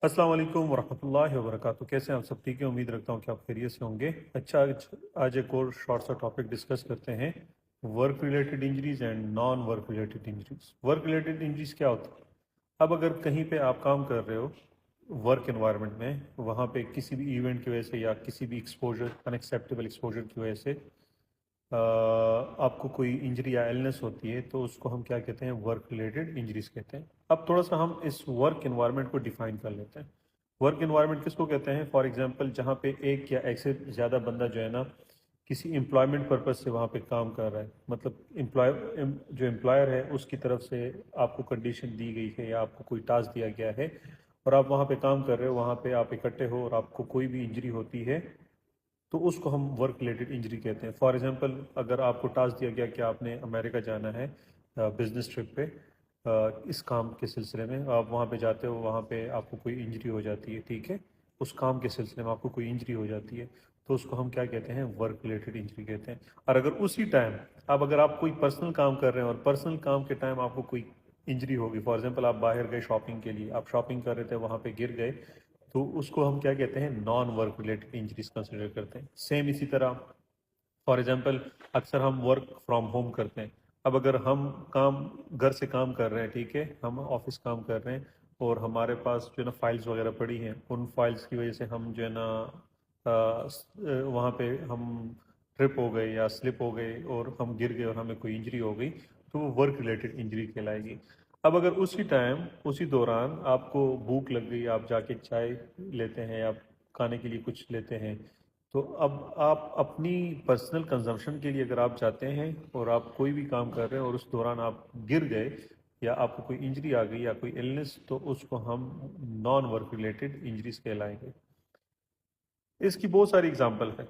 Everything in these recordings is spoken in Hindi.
अस्सलाम वालेकुम वरहमतुल्लाहि वबरकातुहू। कैसे हैं आप सब? ठीक है, उम्मीद रखता हूँ कि आप खैरियत से होंगे। अच्छा, आज एक और शॉर्ट सा टॉपिक डिस्कस करते हैं, work related injuries and non work related injuries. Work related injuries क्या होता है? अब अगर कहीं पे आप काम कर रहे हो वर्क एनवायरनमेंट में, वहाँ पे किसी भी इवेंट की वजह से या किसी भी एक्सपोजर, अनएक्सेप्टेबल एक्सपोजर की वजह से आपको कोई इंजरी या इलनेस होती है, तो उसको हम क्या कहते हैं? वर्क रिलेटेड इंजरीज कहते हैं। अब थोड़ा सा हम इस वर्क एनवायरनमेंट को डिफाइन कर लेते हैं। वर्क एनवायरनमेंट किसको कहते हैं? फॉर एग्जांपल, जहाँ पे एक या एक से ज़्यादा बंदा जो है ना, किसी एम्प्लॉयमेंट पर्पज से वहाँ पे काम कर रहा है, मतलब जो एम्प्लॉयर है उसकी तरफ से आपको कंडीशन दी गई है या आपको कोई टास्क दिया गया है और आप वहाँ पे काम कर रहे हो, वहाँ पे आप इकट्ठे हो और आपको कोई भी इंजरी होती है, तो उसको हम वर्क रिलेटेड इंजरी कहते हैं। फॉर एग्जांपल, अगर आपको टास्क दिया गया कि आपने अमेरिका जाना है बिजनेस ट्रिप पे, इस काम के सिलसिले में आप वहाँ पे जाते हो, वहाँ पे आपको कोई इंजरी हो जाती है, ठीक है, उस काम के सिलसिले में आपको कोई इंजरी हो जाती है, तो उसको हम क्या कहते हैं? वर्क रिलेटेड इंजरी कहते हैं। और अगर उसी टाइम अगर आप कोई पर्सनल काम कर रहे हैं और पर्सनल काम के टाइम आपको कोई इंजरी होगी, फॉर एग्जांपल आप बाहर गए शॉपिंग के लिए, आप शॉपिंग कर रहे थे, वहाँ पे गिर गए, तो उसको हम क्या कहते हैं? Non work related injuries consider करते हैं। सेम इसी तरह, फॉर एग्जांपल, अक्सर हम वर्क फ्रॉम होम करते हैं। अब अगर हम काम घर से काम कर रहे हैं, ठीक है, हम ऑफिस काम कर रहे हैं और हमारे पास जो है ना फाइल्स वगैरह पड़ी हैं, उन फाइल्स की वजह से हम जो है ना वहाँ पे हम ट्रिप हो गए या स्लिप हो गए और हम गिर गए और हमें कोई इंजरी हो गई, तो वो वर्क रिलेटेड इंजरी कहलाएगी। अब अगर उसी टाइम, उसी दौरान आपको भूख लग गई, आप जाके चाय लेते हैं या खाने के लिए कुछ लेते हैं, तो अब आप अपनी पर्सनल कंजम्पशन के लिए अगर आप जाते हैं और आप कोई भी काम कर रहे हैं और उस दौरान आप गिर गए या आपको कोई इंजरी आ गई या कोई इलनेस, तो उसको हम नॉन वर्क रिलेटेड इंजरीज कहलाएंगे। इसकी बहुत सारी एग्जांपल है।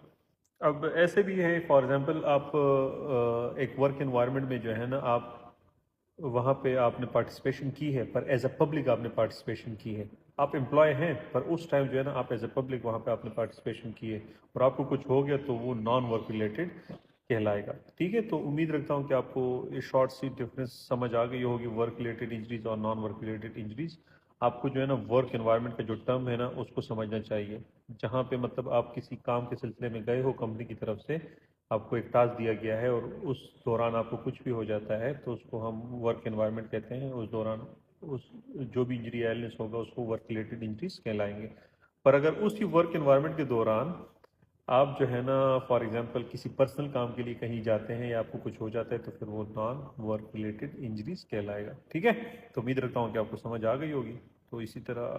अब ऐसे भी है, फॉर एग्जांपल, आप एक वर्क एनवायरनमेंट में जो है ना, आप वहाँ पे आपने पार्टिसिपेशन की है, पर एज अ पब्लिक आपने पार्टिसिपेशन की है। आप एम्प्लॉय हैं, पर उस टाइम जो है ना, आप एज अ पब्लिक वहाँ पे आपने पार्टिसिपेशन की है और आपको कुछ हो गया, तो वो नॉन वर्क रिलेटेड कहलाएगा। ठीक है, तो उम्मीद रखता हूँ कि आपको ये शॉर्ट सी डिफरेंस समझ आ गई होगी, वर्क रिलेटेड इंजरीज और नॉन वर्क रिलेटेड इंजरीज। आपको जो है ना वर्क एनवायरनमेंट का जो टर्म है ना, उसको समझना चाहिए। जहाँ पे मतलब आप किसी काम के सिलसिले में गए हो कंपनी की तरफ से, आपको एक टास्क दिया गया है और उस दौरान आपको कुछ भी हो जाता है, तो उसको हम वर्क एनवायरनमेंट कहते हैं। उस दौरान उस जो भी इंजरी या इलनेस होगा, उसको वर्क रिलेटेड इंजरीज कहलाएंगे। पर अगर उसी वर्क एनवायरनमेंट के दौरान आप जो है ना, फॉर एग्जांपल, किसी पर्सनल काम के लिए कहीं जाते हैं या आपको कुछ हो जाता है, तो फिर वो नॉन वर्क रिलेटेड इंजरीज कहलाएगा। ठीक है, तो उम्मीद रखता हूँ कि आपको समझ आ गई होगी। तो इसी तरह